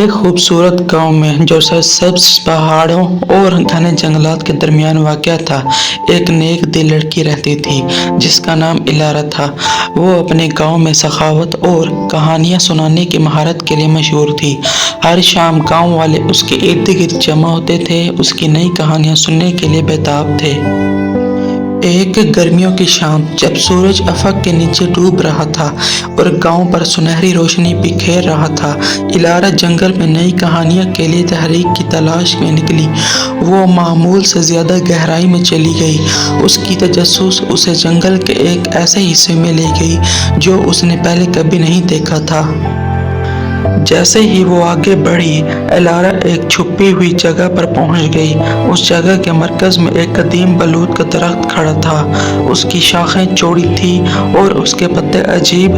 ایک خوبصورت گاؤں میں جو سرسبز پہاڑوں اور گھنے جنگلات کے درمیان واقع تھا، ایک نیک دل لڑکی رہتی تھی جس کا نام الارا تھا۔ وہ اپنے گاؤں میں سخاوت اور کہانیاں سنانے کی مہارت کے لیے مشہور تھی۔ ہر شام گاؤں والے اس کے ارد گرد جمع ہوتے تھے، اس کی نئی کہانیاں سننے کے لیے بےتاب تھے۔ ایک گرمیوں کی شام جب سورج افق کے نیچے ڈوب رہا تھا اور گاؤں پر سنہری روشنی بکھیر رہا تھا، الارا جنگل میں نئی کہانیوں کے لیے تحریک کی تلاش میں نکلی۔ وہ معمول سے زیادہ گہرائی میں چلی گئی۔ اس کی تجسس اسے جنگل کے ایک ایسے حصے میں لے گئی جو اس نے پہلے کبھی نہیں دیکھا تھا۔ جیسے ہی وہ آگے بڑھی، الارا ایک چھپی ہوئی جگہ پر پہنچ گئی۔ اس جگہ کے مرکز میں ایک قدیم بلوط کا درخت کھڑا تھا۔ اس کی شاخیں چوڑی تھیں اور اس کے پتے عجیب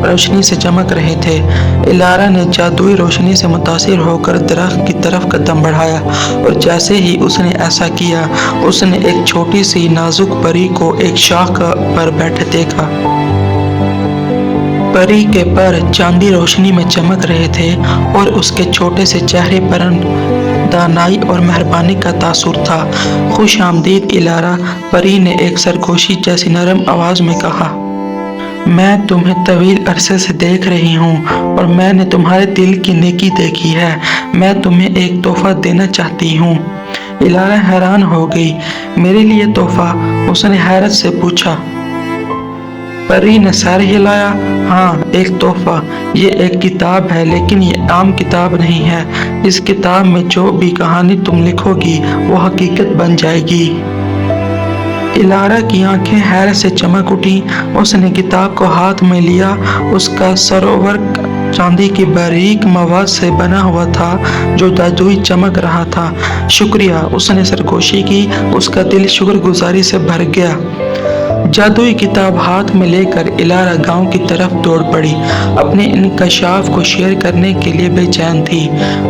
روشنی سے چمک رہے تھے۔ الارا نے جادوئی روشنی سے متاثر ہو کر درخت کی طرف قدم بڑھایا اور جیسے ہی اس نے ایسا کیا، اس نے ایک چھوٹی سی نازک پری کو ایک شاخ پر بیٹھے دیکھا۔ پری کے پر چاندی روشنی میں چمک رہے تھے اور اس کے چھوٹے سے چہرے پر دانائی اور مہربانی کا تاثر تھا۔ خوش آمدید الارا، پری نے ایک سرگوشی جیسی نرم آواز میں کہا۔ میں تمہیں طویل عرصے سے دیکھ رہی ہوں اور میں نے تمہارے دل کی نیکی دیکھی ہے۔ میں تمہیں ایک تحفہ دینا چاہتی ہوں۔ الارا حیران ہو گئی۔ میرے لیے تحفہ؟ اس نے حیرت سے پوچھا۔ پری نے سر ہلایا۔ ہاں، ایک تحفہ۔ یہ ایک کتاب ہے، لیکن یہ عام کتاب نہیں ہے۔ اس کتاب میں جو بھی کہانی تم لکھو گی وہ حقیقت بن جائے گی۔ الارا کی آنکھیں حیرت سے چمک اٹھیں۔ اس نے کتاب کو ہاتھ میں لیا۔ اس کا سرورق چاندی کی باریک مواد سے بنا ہوا تھا جو جادوئی چمک رہا تھا۔ شکریہ، اس نے سرگوشی کی۔ اس کا دل شکر گزاری سے بھر گیا۔ جادوئی کتاب ہاتھ میں لے کر الارا گاؤں کی طرف دوڑ پڑی۔ اپنے انکشاف کو شیئر کرنے کے لیے بے چین تھی۔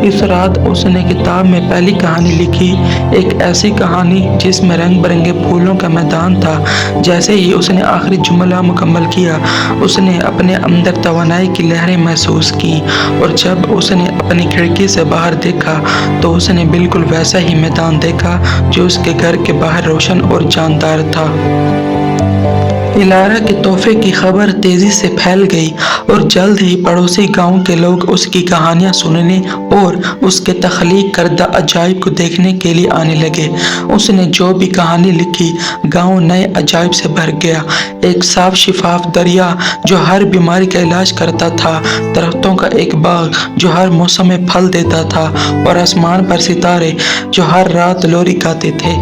اس رات اس نے کتاب میں پہلی کہانی لکھی، ایک ایسی کہانی جس میں رنگ برنگے پھولوں کا میدان تھا۔ جیسے ہی اس نے آخری جملہ مکمل کیا، اس نے اپنے اندر توانائی کی لہریں محسوس کیں، اور جب اس نے اپنی کھڑکی سے باہر دیکھا تو اس نے بالکل ویسا ہی میدان دیکھا جو اس کے گھر کے باہر روشن اور جاندار تھا۔ الارا کے تحفے کی خبر تیزی سے پھیل گئی اور جلد ہی پڑوسی گاؤں کے لوگ اس کی کہانیاں سننے اور اس کے تخلیق کردہ عجائب کو دیکھنے کے لیے آنے لگے۔ اس نے جو بھی کہانی لکھی، گاؤں نئے عجائب سے بھر گیا۔ ایک صاف شفاف دریا جو ہر بیماری کا علاج کرتا تھا، درختوں کا ایک باغ جو ہر موسم میں پھل دیتا تھا، اور آسمان پر ستارے جو ہر رات لوری گاتے تھے۔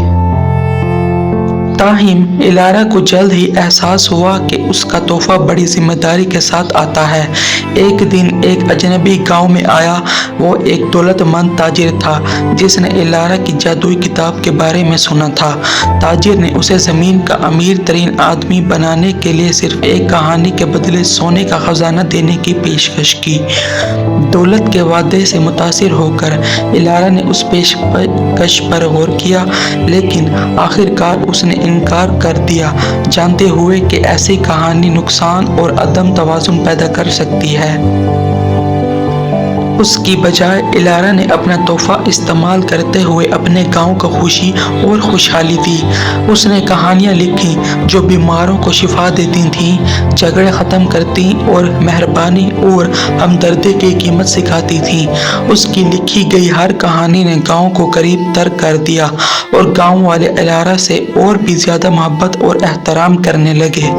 تاہم الارا کو جلد ہی احساس ہوا کہ اس کا تحفہ بڑی ذمہ داری کے ساتھ آتا ہے۔ ایک دن ایک اجنبی گاؤں میں آیا۔ وہ ایک دولت مند تاجر تھا جس نے الارا کی جادوئی کتاب کے بارے میں سنا تھا۔ تاجر نے اسے زمین کا امیر ترین آدمی بنانے کے لیے صرف ایک کہانی کے بدلے سونے کا خزانہ دینے کی پیشکش کی۔ دولت کے وعدے سے متاثر ہو کر الارا نے اس پیشکش پر غور کیا، لیکن آخر کار اس نے انکار کر دیا، جانتے ہوئے کہ ایسی کہانی نقصان اور عدم توازن پیدا کر سکتی ہے۔ اس کی بجائے الارا نے اپنا تحفہ استعمال کرتے ہوئے اپنے گاؤں کو خوشی اور خوشحالی دی۔ اس نے کہانیاں لکھیں جو بیماروں کو شفا دیتی تھیں، جھگڑے ختم کرتی اور مہربانی اور ہمدردی کی قیمت سکھاتی تھیں۔ اس کی لکھی گئی ہر کہانی نے گاؤں کو قریب تر کر دیا اور گاؤں والے الارا سے اور بھی زیادہ محبت اور احترام کرنے لگے۔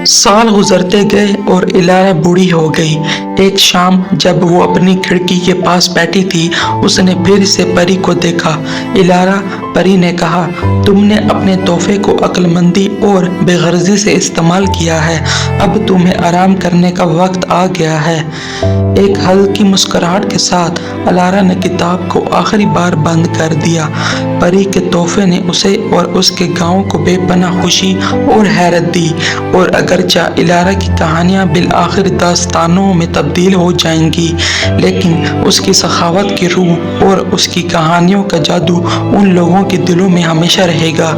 سال گزرتے گئے اور الارا بوڑھی ہو گئی۔ ایک شام جب وہ اپنی کھڑکی کے پاس بیٹھی تھی، اس نے پھر سے پری کو دیکھا۔ الارا، پری نے کہا، تم نے اپنے تحفے کو عقل مندی اور بے غرضی سے استعمال کیا ہے۔ اب تمہیں آرام کرنے کا وقت آ گیا ہے۔ ایک ہلکی مسکراہٹ کے ساتھ الارا نے کتاب کو آخری بار بند کر دیا۔ پری کے تحفے نے اسے اور اس کے گاؤں کو بے پناہ خوشی اور حیرت دی، اور اگرچہ الارا کی کہانیاں بالآخر داستانوں میں تبدیل ہو جائیں گی، لیکن اس کی سخاوت کی روح اور اس کی کہانیوں کا جادو ان لوگوں کے دلوں میں ہمیشہ رہے گا۔